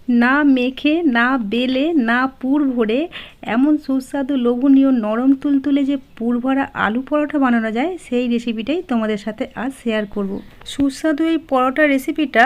না মেখে, না বেলে, না পুর ভরে এমন সুস্বাদু লোভনীয় নরম তুলতুলে যে পুর ভরা আলু পরোটা বানানো যায়, সেই রেসিপিটাই তোমাদের সাথে আজ শেয়ার করব। সুস্বাদু এই পরোটা রেসিপিটা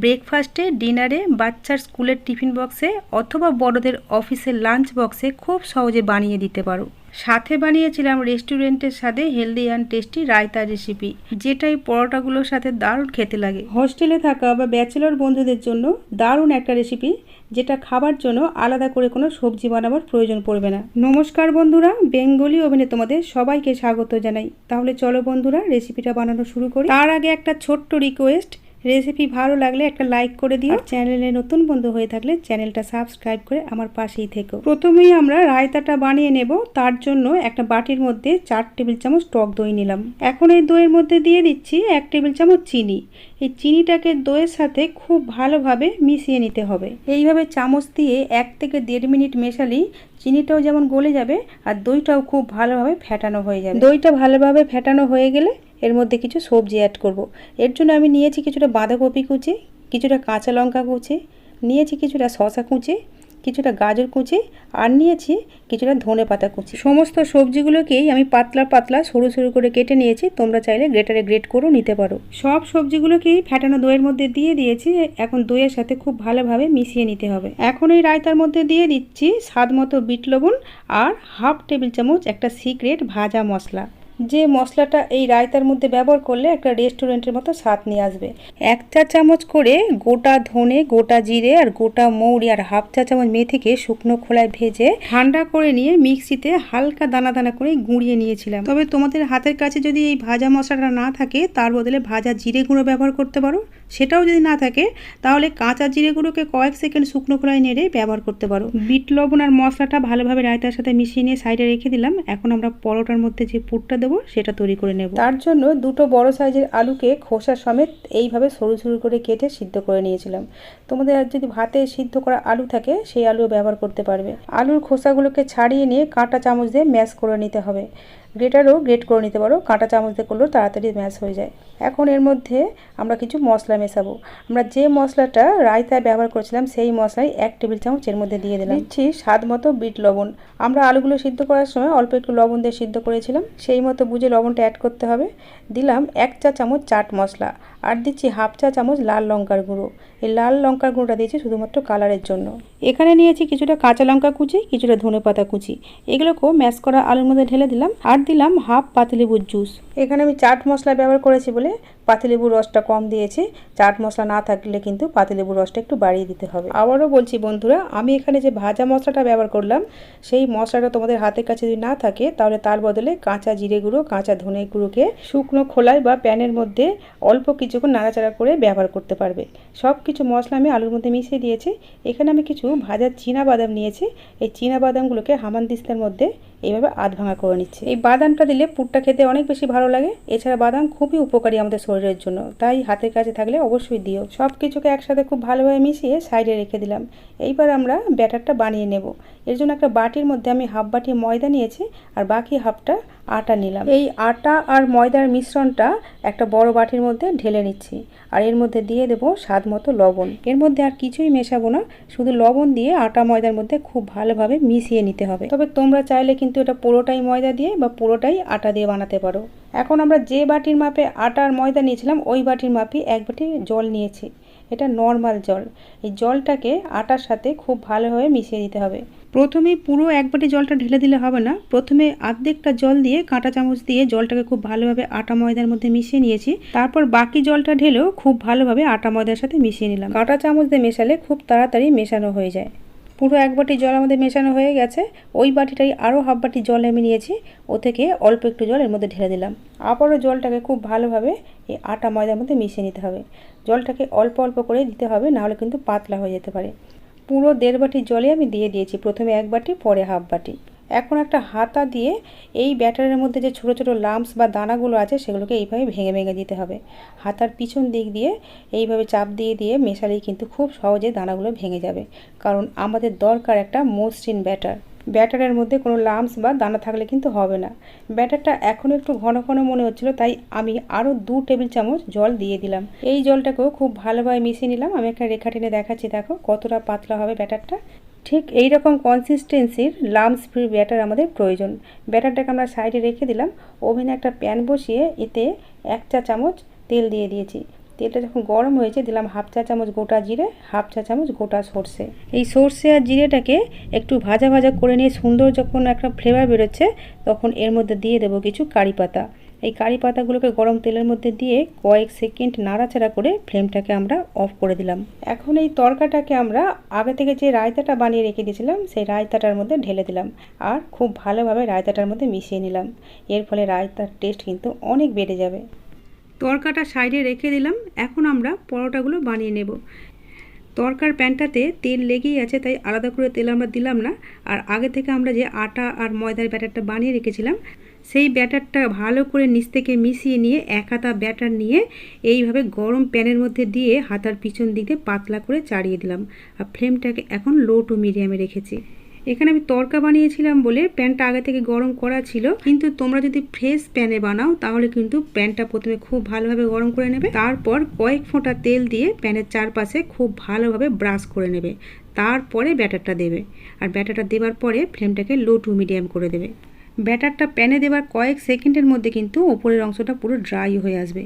ব্রেকফাস্টে, ডিনারে, বাচ্চার স্কুলের টিফিন বক্সে অথবা বড়দের অফিসের লাঞ্চ বক্সে খুব সহজে বানিয়ে দিতে পারো। সাথে বানিয়েছিলাম রেস্টুরেন্টের স্বাদে healthy and tasty raita recipe, যেটা এই পরোটাগুলোর সাথে দারুণ খেতে লাগে। হোস্টেলে থাকা বা ব্যাচেলর বন্ধুদের জন্য দারুণ একটা রেসিপি, যেটা খাবার জন্য আলাদা করে কোনো সবজি বানাবার প্রয়োজন পড়বে না। নমস্কার বন্ধুরা, বেঙ্গলি ওভেনে তোমাদের সবাইকে স্বাগত জানাই। তাহলে চলো বন্ধুরা, রেসিপিটা বানানো শুরু করি। তার আগে একটা ছোট্ট রিকোয়েস্ট, রেসিপি ভালো লাগলে একটা লাইক করে দিও। চ্যানেলে নতুন বন্ধু হয়ে থাকলে চ্যানেলটা সাবস্ক্রাইব করে আমার পাশেই থেকো। প্রথমেই আমরা রায়তাটা বানিয়ে নেব। তার জন্য একটা বাটির মধ্যে 4 টেবিল চামচ টক দই নিলাম। এখন এই দইয়ের মধ্যে দিয়ে দিচ্ছি 1 টেবিল চামচ চিনি। এই চিনিটাকে দইয়ের সাথে খুব ভালোভাবে মিশিয়ে নিতে হবে। এইভাবে চামচ দিয়ে 1 থেকে 1.5 মিনিট মেশালেই চিনিটাও যেমন গলে যাবে আর দইটাও খুব ভালোভাবে ফেটানো হয়ে যাবে। দইটা ভালোভাবে ফেটানো হয়ে গেলে এর মধ্যে কিছু সবজি অ্যাড করব। এর জন্য আমি নিয়েছি কিছুটা বাঁধাকপি কুচি, কিছুটা কাঁচা লঙ্কা কুচি, নিয়েছি কিছুটা শসা কুচি, কিছুটা গাজর কুচি, আর নিয়েছি কিছুটা ধনেপাতা কুচি। সমস্ত সবজিগুলোকেই আমি পাতলা পাতলা সরু সরু করে কেটে নিয়েছি। তোমরা চাইলে গ্রেটারে গ্রেট করেও নিতে পারো। সব সবজিগুলোকেই ফেটানো দইয়ের মধ্যে দিয়ে দিয়েছি। এখন দইয়ের সাথে খুব ভালোভাবে মিশিয়ে নিতে হবে। এখন এই রায়তার মধ্যে দিয়ে দিচ্ছি স্বাদ মতো বিট লবণ আর 1/2 টেবিল চামচ একটা সিক্রেট ভাজা মশলা, যে মশলাটা এই রায়তার মধ্যে ব্যবহার করলে একটা রেস্টুরেন্টের মতো স্বাদ নিয়ে আসবে। 1 চা চামচ করে গোটা ধনে, গোটা জিরে আর গোটা মৌরি আর 1/2 চা চামচ মেথিকে শুকনো খোলায় ভেজে ঠান্ডা করে নিয়ে মিক্সিতে হালকা দানা দানা করে গুঁড়িয়ে নিয়েছিলাম। তবে তোমাদের হাতের কাছে যদি এই ভাজা মশলাটা না থাকে, তার বদলে ভাজা জিরে গুঁড়ো ব্যবহার করতে পারো। সেটাও যদি না থাকে, তাহলে কাঁচা জিরে গুঁড়োকে কয়েক সেকেন্ড শুকনো খোলায় নেড়ে ব্যবহার করতে পারো। বিট লবণ আর মশলাটা ভালোভাবে রায়তার সাথে মিশিয়ে নিয়ে সাইডে রেখে দিলাম। এখন আমরা পরোটার মধ্যে যে পুরটা দেবো সেটা তৈরি করে নেব। তার জন্য 2টো বড় সাইজের আলুকে খোসা সমেত এইভাবে সরু সরু করে কেটে সিদ্ধ করে নিয়েছিলাম। তোমাদের যদি ভাতে সিদ্ধ করা আলু থাকে, সেই আলুও ব্যবহার করতে পারবে। আলুর খোসাগুলোকে ছাড়িয়ে নিয়ে কাঁটা চামচ দিয়ে ম্যাশ করে নিতে হবে। গ্রেটারও গ্রেট করে নিতে পারো, কাঁটা চামচ দিয়ে করলেও তাড়াতাড়ি ম্যাশ হয়ে যায়। এখন এর মধ্যে আমরা কিছু মশলা মেশাবো। আমরা যে মশলাটা রায়তায় ব্যবহার করেছিলাম, সেই মশলাই 1 টেবিল চামচ এর মধ্যে দিয়ে দিলাম। দিচ্ছি স্বাদ মতো বিট লবণ। আমরা আলুগুলো সিদ্ধ করার সময় অল্প একটু লবণ দিয়ে সিদ্ধ করেছিলাম, সেই মতো বুঝে লবণটা অ্যাড করতে হবে। দিলাম 1 চা চামচ চাট মশলা, আর দিচ্ছি 1/2 চা চামচ লাল লঙ্কার গুঁড়ো। এই লাল লঙ্কার গুঁড়োটা দিয়েছি শুধুমাত্র কালারের জন্য। এখানে নিয়েছি কিছুটা কাঁচা লঙ্কা কুচি, কিছুটা ধনেপাতা কুচি। এগুলোকেও ম্যাশ করা আলুর মধ্যে ঢেলে দিলাম। আর দিলাম 1/2 পাতিলেবুর জুস। এখানে আমি চাট মশলা ব্যবহার করেছি বলে পাতিলেবুর রসটা কম দিয়েছি। চাট মশলা না থাকলে কিন্তু পাতিলেবুর রসটা একটু বাড়িয়ে দিতে হবে। আবারও বলছি বন্ধুরা, আমি এখানে যে ভাজা মশলাটা ব্যবহার করলাম, সেই মশলাটা তোমাদের হাতের কাছে যদি না থাকে, তাহলে তার বদলে কাঁচা জিরে গুঁড়ো, কাঁচা ধনে গুঁড়োকে শুকনো খোলায় বা প্যানের মধ্যে অল্প কিছুক্ষণ নাড়াচাড়া করে ব্যবহার করতে পারবে। সব কিছু মশলা আমি আলুর মধ্যে মিশিয়ে দিয়েছি। এখানে আমি কিছু ভাজা চীনা বাদাম নিয়েছি। এই চীনা বাদামগুলোকে হামানদিস্তার মধ্যে এইভাবে আধ ভাঙা করে নিচ্ছি। এই বাদামটা দিলে পুরটা খেতে অনেক বেশি ভালো লাগে। এছাড়া বাদাম খুবই উপকারী আমাদের শরীরের জন্য, তাই হাতের কাছে থাকলে অবশ্যই দিও। সব কিছুকে একসাথে খুব ভালোভাবে মিশিয়ে সাইডে রেখে দিলাম। এইবার আমরা ব্যাটারটা বানিয়ে নেব। এর জন্য একটা বাটির মধ্যে আমি 1/2 বাটি ময়দা নিয়েছি আর বাকি হাফটা আটা নিলাম। এই আটা আর ময়দার মিশ্রণটা একটা বড় বাটির মধ্যে ঢেলে নিচ্ছি। আর এর মধ্যে দিয়ে দেবো স্বাদ মতো লবণ। এর মধ্যে আর কিছুই মেশাবো না, শুধু লবণ দিয়ে আটা ময়দার মধ্যে খুব ভালোভাবে মিশিয়ে নিতে হবে। তবে তোমরা চাইলে কিন্তু এটা পুরোটাই ময়দা দিয়ে বা পুরোটাই আটা দিয়ে বানাতে পারো। এখন আমরা যে বাটির মাপে আটা আর ময়দা নিয়েছিলাম, ওই বাটির মাপে 1 বাটি জল নিয়েছি। এটা নর্মাল জল। এই জলটাকে আটার সাথে খুব ভালোভাবে মিশিয়ে দিতে হবে। প্রথমেই পুরো 1 বাটি জলটা ঢেলে দিলে হবে না। প্রথমে অর্ধেকটা জল দিয়ে কাঁটা চামচ দিয়ে জলটাকে খুব ভালোভাবে আটা ময়দার মধ্যে মিশিয়ে নিয়েছি। তারপর বাকি জলটা ঢেলেও খুব ভালোভাবে আটা ময়দার সাথে মিশিয়ে নিলাম। কাঁটা চামচ দিয়ে মেশালে খুব তাড়াতাড়ি মেশানো হয়ে যায়। পুরো 1 বাটি জল আমাদের মেশানো হয়ে গেছে। ওই বাটিটাই আরও 1/2 বাটি জল আমি নিয়েছি, ও থেকে অল্প একটু জল এর মধ্যে ঢেলে দিলাম। আবারও জলটাকে খুব ভালোভাবে এই আটা ময়দার মধ্যে মিশিয়ে নিতে হবে। জলটাকে অল্প অল্প করে দিতে হবে, নাহলে কিন্তু পাতলা হয়ে যেতে পারে। পুরো 1.5 বাটি জলে আমি দিয়ে দিয়েছি, প্রথমে 1 বাটি, পরে 1/2 বাটি। এখন একটা হাতা দিয়ে এই ব্যাটারের মধ্যে যে ছোট ছোট লাম্পস বা দানাগুলো আছে, সেগুলোকে এইভাবে ভেঙে ভেঙে দিতে হবে। হাতার পিছন দিক দিয়ে এইভাবে চাপ দিয়ে দিয়ে মেশালেই কিন্তু খুব সহজে দানাগুলো ভেঙে যাবে, কারণ আমাদের দরকার একটা মসৃণ ব্যাটার। ব্যাটারের মধ্যে কোনো লাম্পস বা দানা থাকলে কিন্তু হবে না। ব্যাটারটা এখনও একটু ঘন ঘন মনে হচ্ছিল, তাই আমি আরও 2 টেবিল চামচ জল দিয়ে দিলাম। এই জলটাকেও খুব ভালোভাবে মিশিয়ে নিলাম। আমি একটা রেখা টেনে দেখাচ্ছি, দেখো কতটা পাতলা হবে ব্যাটারটা। ঠিক এই রকম কনসিস্টেন্সির লাম্পস ফ্রি ব্যাটার আমাদের প্রয়োজন। ব্যাটারটাকে আমরা সাইডে রেখে দিলাম। ওভেনে একটা প্যান বসিয়ে এতে 1 চা চামচ তেল দিয়ে দিয়েছি। তেলটা যখন গরম হয়েছে দিলাম 1/2 চা চামচ গোটা জিরে, 1/2 চা চামচ গোটা সর্ষে। এই সর্ষে আর জিরেটাকে একটু ভাজা ভাজা করে নিয়ে সুন্দর যখন একটা ফ্লেভার বেরোচ্ছে তখন এর মধ্যে দিয়ে দেবো কিছু কারি পাতা। এই কারি পাতাগুলোকে গরম তেলের মধ্যে দিয়ে কয়েক সেকেন্ড নাড়াচাড়া করে ফ্লেমটাকে আমরা অফ করে দিলাম। এখন এই তরকাটাকে আমরা আগে থেকে যে রায়তাটা বানিয়ে রেখে দিয়েছিলাম সেই রায়তাটার মধ্যে ঢেলে দিলাম আর খুব ভালোভাবে রায়তাটার মধ্যে মিশিয়ে নিলাম। এর ফলে রায়তার টেস্ট কিন্তু অনেক বেড়ে যাবে। তরকাটা সাইডে রেখে দিলাম। এখন আমরা পরোটাগুলো বানিয়ে নেব। তরকার প্যানটাতে তেল লেগেই আছে, তাই আলাদা করে তেল আমরা দিলাম না। আর আগে থেকে আমরা যে আটা আর ময়দার ব্যাটারটা বানিয়ে রেখেছিলাম সেই ব্যাটারটা ভালো করে নিচ থেকে মিশিয়ে নিয়ে এক হাতা ব্যাটার নিয়ে এইভাবে গরম প্যানের মধ্যে দিয়ে হাতার পিছন দিকে পাতলা করে চাড়িয়ে দিলাম। আর ফ্লেমটাকে এখন লো টু মিডিয়ামে রেখেছি। এখানে আমি তরকা বানিয়েছিলাম বলে প্যানটা আগে থেকে গরম করা ছিল, কিন্তু তোমরা যদি ফ্রেশ প্যানে বানাও তাহলে কিন্তু প্যানটা প্রথমে খুব ভালোভাবে গরম করে নেবে, তারপর কয়েক ফোঁটা তেল দিয়ে প্যানের চারপাশে খুব ভালোভাবে ব্রাশ করে নেবে, তারপরে ব্যাটারটা দেবে। আর ব্যাটারটা দেওয়ার পরে ফ্লেমটাকে লো টু মিডিয়াম করে দেবে। ব্যাটারটা প্যানে দেওয়ার কয়েক সেকেন্ডের মধ্যে কিন্তু ওপরের অংশটা পুরো ড্রাই হয়ে আসবে।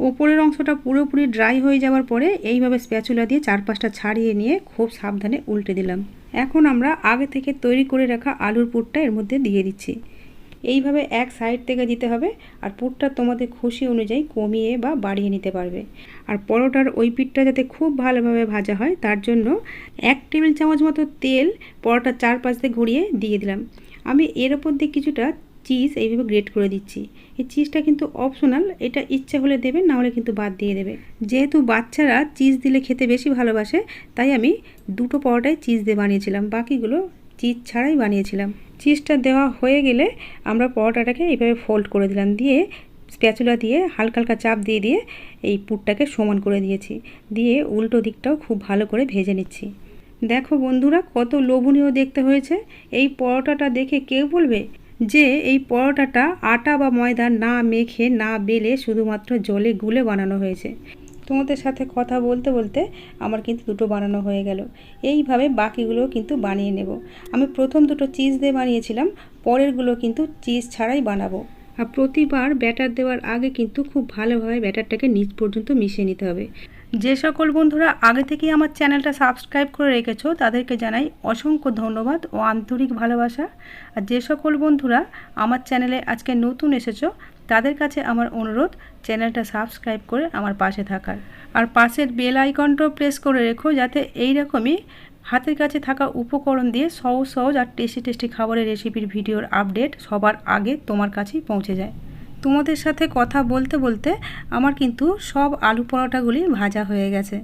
ওপরের অংশটা পুরোপুরি ড্রাই হয়ে যাওয়ার পরে এইভাবে স্প্যাচুলা দিয়ে চারপাশটা ছাড়িয়ে নিয়ে খুব সাবধানে উল্টে দিলাম। এখন আমরা আগে থেকে তৈরি করে রাখা আলুর পুরটা এর মধ্যে দিয়ে দিচ্ছি। এইভাবে এক সাইড থেকে দিতে হবে, আর পুরটা তোমাদের খুশি অনুযায়ী কমিয়ে বা বাড়িয়ে নিতে পারবে। আর পরোটার ওই পিঠটা যাতে খুব ভালোভাবে ভাজা হয় তার জন্য 1 টেবিল চামচ মতো তেল পরোটার চারপাশ দিয়ে ঘুরিয়ে দিয়ে দিলাম। আমি এর ওপর দিয়ে কিছুটা চিজ এইভাবে গ্রেট করে দিচ্ছি। এই চিজটা কিন্তু অপশনাল, এটা ইচ্ছা হলে দেবে, না হলে কিন্তু বাদ দিয়ে দেবে। যেহেতু বাচ্চারা চিজ দিলে খেতে বেশি ভালোবাসে তাই আমি 2টো পরোটায় চিজ দিয়ে বানিয়েছিলাম, বাকিগুলো চিজ ছাড়াই বানিয়েছিলাম। চিজটা দেওয়া হয়ে গেলে আমরা পরোটাটাকে এইভাবে ফোল্ড করে দিলাম, দিয়ে স্প্যাচুলা দিয়ে হালকা হালকা চাপ দিয়ে দিয়ে এই পুরটাকে সমান করে দিয়েছি, দিয়ে উল্টো দিকটাও খুব ভালো করে ভেজে নিচ্ছি। দেখো বন্ধুরা কত লোভনীয় দেখতে হয়েছে। এই পরোটাটা দেখে কেউ বলবে যে এই পরোটাটা আটা বা ময়দা না মেখে না বেলে শুধুমাত্র জলে গুলে বানানো হয়েছে। তোমাদের সাথে কথা বলতে বলতে আমার কিন্তু 2টো বানানো হয়ে গেল। এইভাবে বাকিগুলো কিন্তু বানিয়ে নেব। আমি প্রথম 2টো চিজ দিয়ে বানিয়েছিলাম, পরেরগুলো কিন্তু চিজ ছাড়াই বানাবো। আর প্রতিবার ব্যাটার দেওয়ার আগে কিন্তু খুব ভালোভাবে ব্যাটারটাকে নিচ পর্যন্ত মিশিয়ে নিতে হবে। যে সকল বন্ধুরা আগে থেকেই আমার চ্যানেলটা সাবস্ক্রাইব করে রেখেছো তাদেরকে জানাই অসংখ্য ধন্যবাদ ও আন্তরিক ভালোবাসা। আর যে সকল বন্ধুরা আমার চ্যানেলে আজকে নতুন এসেছো তাদের কাছে আমার অনুরোধ চ্যানেলটা সাবস্ক্রাইব করে আমার পাশে থাকার, আর পাশের বেল আইকনটাও প্রেস করে রেখো যাতে এই রকমই হাতের কাছে থাকা উপকরণ দিয়ে সহজ সহজ আর টেস্টি টেস্টি খাবারের রেসিপির ভিডিওর আপডেট সবার আগে তোমার কাছেই পৌঁছে যায়। তোমাদের সাথে কথা বলতে বলতে আমার কিন্তু সব আলু পরোটাগুলি ভাজা হয়ে গেছে।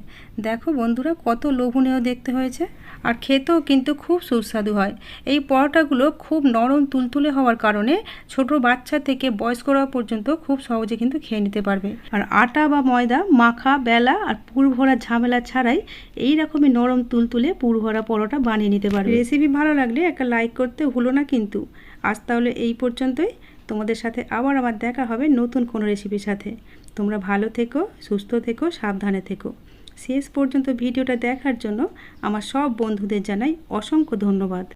দেখো বন্ধুরা কত লোভনীয় দেখতে হয়েছে, আর খেতেও কিন্তু খুব সুস্বাদু হয়। এই পরোটাগুলো খুব নরম তুলতুলে হওয়ার কারণে ছোট বাচ্চা থেকে বয়স্করা পর্যন্ত খুব সহজে কিন্তু খেয়ে নিতে পারবে। আর আটা বা ময়দা মাখা বেলা আর পুর ভরা ঝামেলা ছাড়াই এই রকমই নরম তুলতুলে পুর ভরা পরোটা বানিয়ে নিতে পারবে। রেসিপি ভালো লাগলে একটা লাইক করতে ভুলো না কিন্তু। আজ তাহলে এই পর্যন্তই। তোমাদের সাথে আবার আমার দেখা হবে নতুন কোনো রেসিপির সাথে। তোমরা ভালো থেকো, সুস্থ থেকো, সাবধানে থেকো। শেষ পর্যন্ত ভিডিওটা দেখার জন্য আমার সব বন্ধুদের জানাই অসংখ্য ধন্যবাদ।